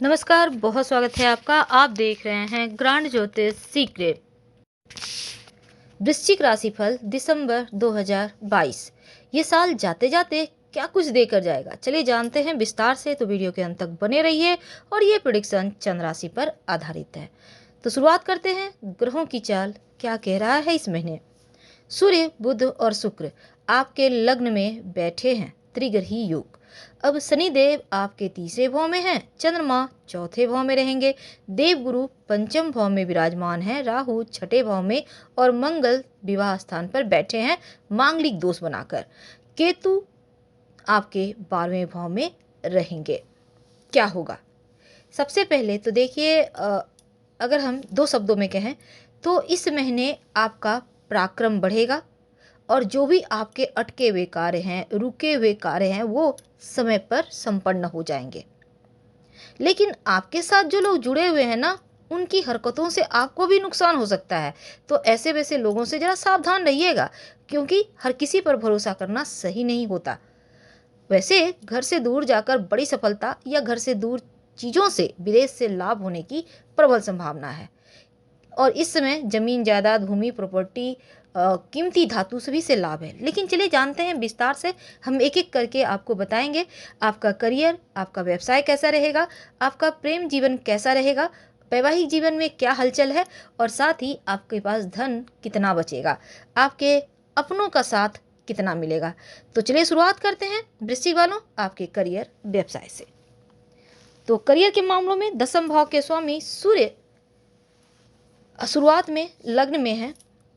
नमस्कार, बहुत स्वागत है आपका। आप देख रहे हैं ग्रांड ज्योतिष सीक्रेट। वृश्चिक राशिफल दिसंबर 2022। ये साल जाते जाते क्या कुछ देकर जाएगा, चलिए जानते हैं विस्तार से। तो वीडियो के अंत तक बने रहिए। और ये प्रेडिक्शन चंद्र राशि पर आधारित है। तो शुरुआत करते हैं। ग्रहों की चाल क्या कह रहा है इस महीने। सूर्य, बुध और शुक्र आपके लग्न में बैठे हैं, त्रिग्रही योग। अब शनिदेव आपके तीसरे भाव में हैं, चंद्रमा चौथे भाव में रहेंगे, देवगुरु पंचम भाव में विराजमान है, राहु छठे भाव में और मंगल विवाह स्थान पर बैठे हैं मांगलिक दोष बनाकर। केतु आपके 12वें भाव में रहेंगे। क्या होगा? सबसे पहले तो देखिए, अगर हम दो शब्दों में कहें तो इस महीने आपका पराक्रम बढ़ेगा और जो भी आपके अटके हुए कार्य हैं, रुके हुए कार्य हैं, वो समय पर संपन्न हो जाएंगे। लेकिन आपके साथ जो लोग जुड़े हुए हैं ना, उनकी हरकतों से आपको भी नुकसान हो सकता है। तो ऐसे वैसे लोगों से जरा सावधान रहिएगा, क्योंकि हर किसी पर भरोसा करना सही नहीं होता। वैसे घर से दूर जाकर बड़ी सफलता या घर से दूर चीज़ों से, विदेश से लाभ होने की प्रबल संभावना है। और इस समय जमीन जायदाद, भूमि, प्रॉपर्टी, कीमती धातु सभी से लाभ है। लेकिन चलिए जानते हैं विस्तार से, हम एक एक करके आपको बताएंगे। आपका करियर, आपका व्यवसाय कैसा रहेगा, आपका प्रेम जीवन कैसा रहेगा, वैवाहिक जीवन में क्या हलचल है, और साथ ही आपके पास धन कितना बचेगा, आपके अपनों का साथ कितना मिलेगा। तो चलिए शुरुआत करते हैं वृश्चिक वालों आपके करियर व्यवसाय से। तो करियर के मामलों में दसम भाव के स्वामी सूर्य शुरुआत में लग्न में है।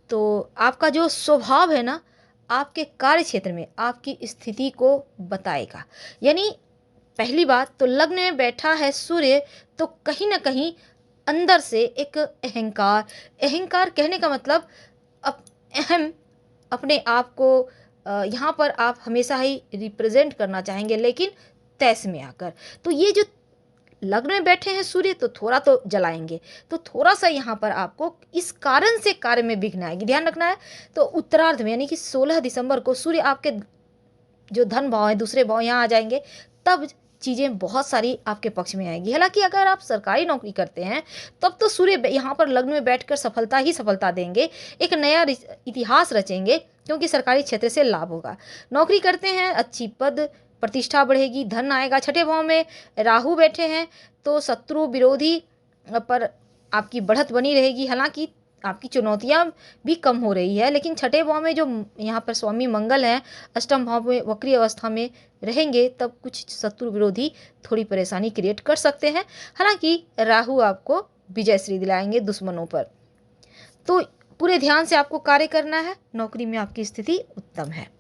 तो आपका जो स्वभाव है ना, आपके कार्य क्षेत्र में आपकी स्थिति को बताएगा। यानी पहली बात तो लग्न में बैठा है सूर्य, तो कहीं ना कहीं अंदर से एक अहंकार, अहंकार कहने का मतलब अहम, अपने आप को यहाँ पर आप हमेशा ही रिप्रेजेंट करना चाहेंगे, लेकिन तैस में आकर। तो ये जो लग्न में बैठे हैं सूर्य, तो थोड़ा तो जलाएंगे, तो थोड़ा सा यहाँ पर आपको इस कारण से कार्य में विघ्न आएगी, ध्यान रखना है। तो उत्तरार्ध में यानी कि 16 दिसंबर को सूर्य आपके जो धन भाव है, दूसरे भाव यहाँ आ जाएंगे, तब चीज़ें बहुत सारी आपके पक्ष में आएगी। हालांकि अगर आप सरकारी नौकरी करते हैं तब तो सूर्य यहाँ पर लग्न में बैठकर सफलता ही सफलता देंगे, एक नया इतिहास रचेंगे, क्योंकि सरकारी क्षेत्र से लाभ होगा। नौकरी करते हैं, अच्छी पद प्रतिष्ठा बढ़ेगी, धन आएगा। छठे भाव में राहु बैठे हैं, तो शत्रु विरोधी पर आपकी बढ़त बनी रहेगी। हालांकि आपकी चुनौतियां भी कम हो रही है, लेकिन छठे भाव में जो यहाँ पर स्वामी मंगल हैं, अष्टम भाव में वक्री अवस्था में रहेंगे, तब कुछ शत्रु विरोधी थोड़ी परेशानी क्रिएट कर सकते हैं। हालांकि राहु आपको विजयश्री दिलाएंगे दुश्मनों पर। तो पूरे ध्यान से आपको कार्य करना है। नौकरी में आपकी स्थिति उत्तम है।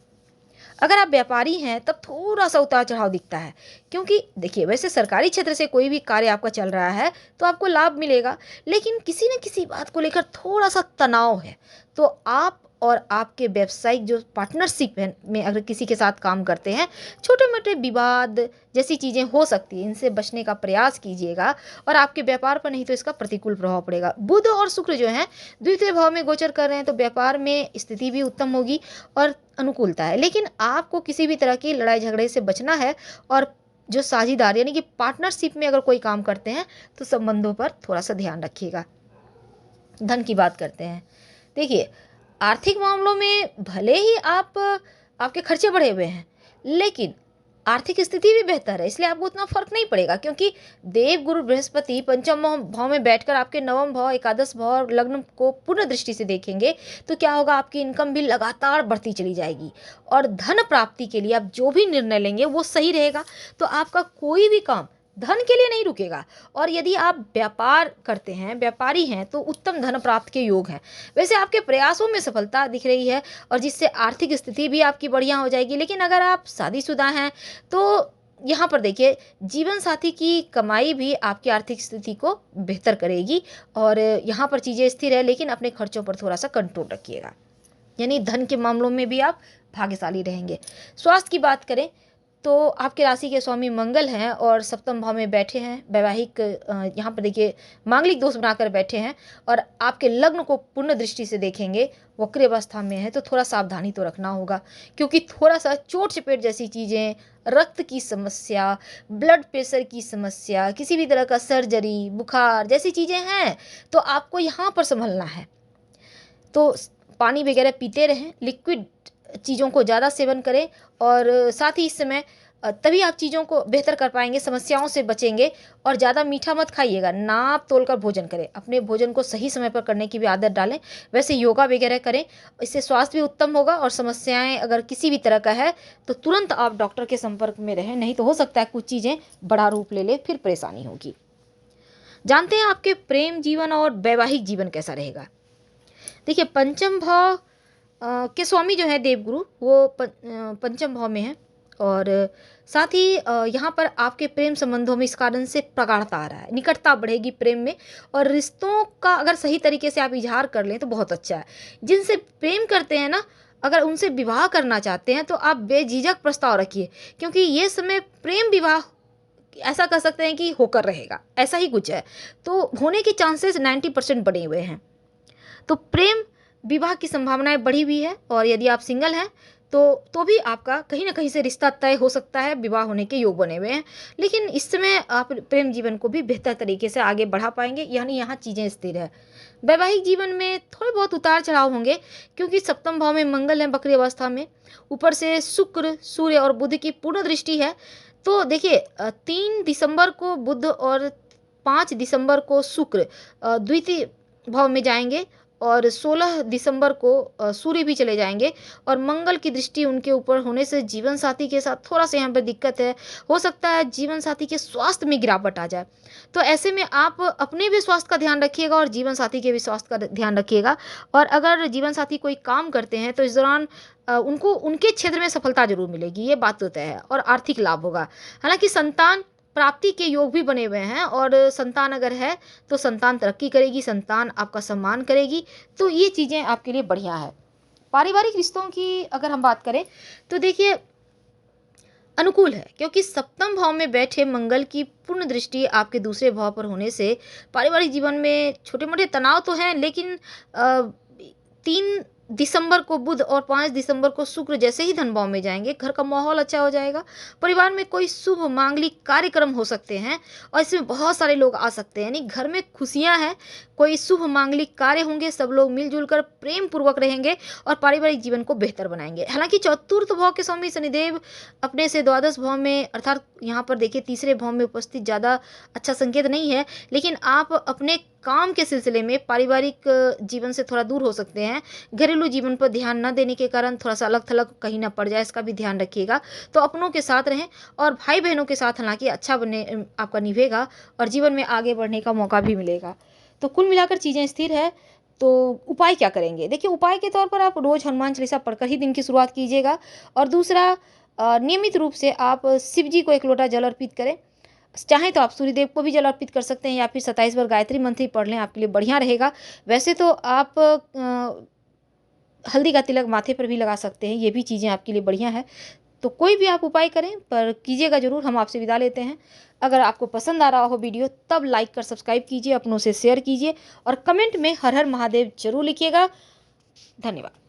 अगर आप व्यापारी हैं तब थोड़ा सा उतार चढ़ाव दिखता है, क्योंकि देखिए वैसे सरकारी क्षेत्र से कोई भी कार्य आपका चल रहा है तो आपको लाभ मिलेगा, लेकिन किसी न किसी बात को लेकर थोड़ा सा तनाव है। तो आप और आपके व्यावसायिक जो पार्टनरशिप है में अगर किसी के साथ काम करते हैं, छोटे मोटे विवाद जैसी चीज़ें हो सकती हैं, इनसे बचने का प्रयास कीजिएगा। और आपके व्यापार पर नहीं तो इसका प्रतिकूल प्रभाव पड़ेगा। बुध और शुक्र जो हैं द्वितीय भाव में गोचर कर रहे हैं, तो व्यापार में स्थिति भी उत्तम होगी और अनुकूलता है। लेकिन आपको किसी भी तरह की लड़ाई झगड़े से बचना है। और जो साझेदार यानी कि पार्टनरशिप में अगर कोई काम करते हैं तो संबंधों पर थोड़ा सा ध्यान रखिएगा। धन की बात करते हैं। देखिए आर्थिक मामलों में भले ही आपके खर्चे बढ़े हुए हैं, लेकिन आर्थिक स्थिति भी बेहतर है, इसलिए आपको उतना फर्क नहीं पड़ेगा। क्योंकि देव गुरु बृहस्पति पंचम भाव में बैठकर आपके नवम भाव, एकादश भाव और लग्न को पूर्ण दृष्टि से देखेंगे, तो क्या होगा, आपकी इनकम भी लगातार बढ़ती चली जाएगी। और धन प्राप्ति के लिए आप जो भी निर्णय लेंगे वो सही रहेगा। तो आपका कोई भी काम धन के लिए नहीं रुकेगा। और यदि आप व्यापार करते हैं, व्यापारी हैं, तो उत्तम धन प्राप्त के योग हैं। वैसे आपके प्रयासों में सफलता दिख रही है, और जिससे आर्थिक स्थिति भी आपकी बढ़िया हो जाएगी। लेकिन अगर आप शादीशुदा हैं तो यहाँ पर देखिए जीवन साथी की कमाई भी आपकी आर्थिक स्थिति को बेहतर करेगी। और यहाँ पर चीज़ें स्थिर है, लेकिन अपने खर्चों पर थोड़ा सा कंट्रोल रखिएगा। यानी धन के मामलों में भी आप भाग्यशाली रहेंगे। स्वास्थ्य की बात करें तो आपके राशि के स्वामी मंगल हैं और सप्तम भाव में बैठे हैं। वैवाहिक यहाँ पर देखिए मांगलिक दोष बनाकर बैठे हैं, और आपके लग्न को पूर्ण दृष्टि से देखेंगे, वक्र अवस्था में है, तो थोड़ा सावधानी तो रखना होगा। क्योंकि थोड़ा सा चोट चपेट जैसी चीज़ें रक्त की समस्या, ब्लड प्रेशर की समस्या, किसी भी तरह का सर्जरी, बुखार जैसी चीज़ें हैं, तो आपको यहाँ पर सँभलना है। तो पानी वगैरह पीते रहें, लिक्विड चीज़ों को ज़्यादा सेवन करें और साथ ही इस समय तभी आप चीज़ों को बेहतर कर पाएँगे, समस्याओं से बचेंगे और ज़्यादा मीठा मत खाइएगा, नाप तोल कर भोजन करें, अपने भोजन को सही समय पर करने की भी आदत डालें। वैसे योगा वगैरह करें, इससे स्वास्थ्य भी उत्तम होगा और समस्याएँ अगर किसी भी तरह का है, तो तुरंत आप डॉक्टर के संपर्क में रहें, नहीं तो हो सकता है कुछ चीज़ें बड़ा रूप ले लें, फिर परेशानी होगी। जानते हैं आपके प्रेम जीवन और वैवाहिक जीवन कैसा रहेगा? देखिए पंचम भाव के स्वामी जो है देवगुरु वो पंचम भाव में है और साथ ही यहाँ पर आपके प्रेम संबंधों में इस कारण से प्रगाढ़ता आ रहा है, निकटता बढ़ेगी प्रेम में और रिश्तों का अगर सही तरीके से आप इजहार कर लें तो बहुत अच्छा है। जिनसे प्रेम करते हैं ना, अगर उनसे विवाह करना चाहते हैं तो आप बेझिझक प्रस्ताव रखिए, क्योंकि ये समय प्रेम विवाह ऐसा कह सकते हैं कि होकर रहेगा, ऐसा ही कुछ है। तो होने के चांसेस 90% बने हुए हैं। तो प्रेम विवाह की संभावनाएं बढ़ी हुई है और यदि आप सिंगल हैं तो भी आपका कहीं ना कहीं से रिश्ता तय हो सकता है, विवाह होने के योग बने हुए हैं। लेकिन इस समय आप प्रेम जीवन को भी बेहतर तरीके से आगे बढ़ा पाएंगे, यानी यहाँ चीज़ें स्थिर है। वैवाहिक जीवन में थोड़े बहुत उतार चढ़ाव होंगे, क्योंकि सप्तम भाव में मंगल है वक्री अवस्था में, ऊपर से शुक्र सूर्य और बुध की पूर्ण दृष्टि है। तो देखिए 3 दिसंबर को बुध और 5 दिसंबर को शुक्र द्वितीय भाव में जाएंगे और 16 दिसंबर को सूर्य भी चले जाएंगे और मंगल की दृष्टि उनके ऊपर होने से जीवन साथी के साथ थोड़ा सा यहाँ पर दिक्कत है। हो सकता है जीवन साथी के स्वास्थ्य में गिरावट आ जाए, तो ऐसे में आप अपने भी स्वास्थ्य का ध्यान रखिएगा और जीवन साथी के भी स्वास्थ्य का ध्यान रखिएगा। और अगर जीवन साथी कोई काम करते हैं तो इस दौरान उनको उनके क्षेत्र में सफलता जरूर मिलेगी, ये बात तो तय है, और आर्थिक लाभ होगा। हालांकि संतान प्राप्ति के योग भी बने हुए हैं और संतान अगर है तो संतान तरक्की करेगी, संतान आपका सम्मान करेगी, तो ये चीज़ें आपके लिए बढ़िया है। पारिवारिक रिश्तों की अगर हम बात करें तो देखिए अनुकूल है, क्योंकि सप्तम भाव में बैठे मंगल की पूर्ण दृष्टि आपके दूसरे भाव पर होने से पारिवारिक जीवन में छोटे मोटे तनाव तो हैं, लेकिन 3 दिसंबर को बुध और 5 दिसंबर को शुक्र जैसे ही धन भाव में जाएंगे, घर का माहौल अच्छा हो जाएगा। परिवार में कोई शुभ मांगलिक कार्यक्रम हो सकते हैं और इसमें बहुत सारे लोग आ सकते हैं, यानी घर में खुशियां हैं, कोई शुभ मांगलिक कार्य होंगे, सब लोग मिलजुल कर प्रेम पूर्वक रहेंगे और पारिवारिक जीवन को बेहतर बनाएंगे। हालांकि चतुर्थ भाव के स्वामी शनिदेव अपने से द्वादश भाव में, अर्थात यहाँ पर देखिए तीसरे भाव में उपस्थित ज़्यादा अच्छा संकेत नहीं है, लेकिन आप अपने काम के सिलसिले में पारिवारिक जीवन से थोड़ा दूर हो सकते हैं। घरेलू जीवन पर ध्यान न देने के कारण थोड़ा सा अलग थलग कहीं ना पड़ जाए, इसका भी ध्यान रखिएगा। तो अपनों के साथ रहें और भाई बहनों के साथ हालांकि अच्छा बने आपका निभेगा और जीवन में आगे बढ़ने का मौका भी मिलेगा। तो कुल मिलाकर चीज़ें स्थिर है। तो उपाय क्या करेंगे? देखिए उपाय के तौर पर आप रोज़ हनुमान चालीसा पढ़कर ही दिन की शुरुआत कीजिएगा और दूसरा नियमित रूप से आप शिव जी को 1 लोटा जल अर्पित करें। चाहें तो आप सूर्यदेव को भी जल अर्पित कर सकते हैं या फिर 27 बार गायत्री मंत्र ही पढ़ लें, आपके लिए बढ़िया रहेगा। वैसे तो आप हल्दी का तिलक माथे पर भी लगा सकते हैं, ये भी चीज़ें आपके लिए बढ़िया है। तो कोई भी आप उपाय करें पर कीजिएगा ज़रूर। हम आपसे विदा लेते हैं। अगर आपको पसंद आ रहा हो वीडियो तब लाइक कर सब्सक्राइब कीजिए, अपनों से शेयर कीजिए और कमेंट में हर हर महादेव जरूर लिखिएगा। धन्यवाद।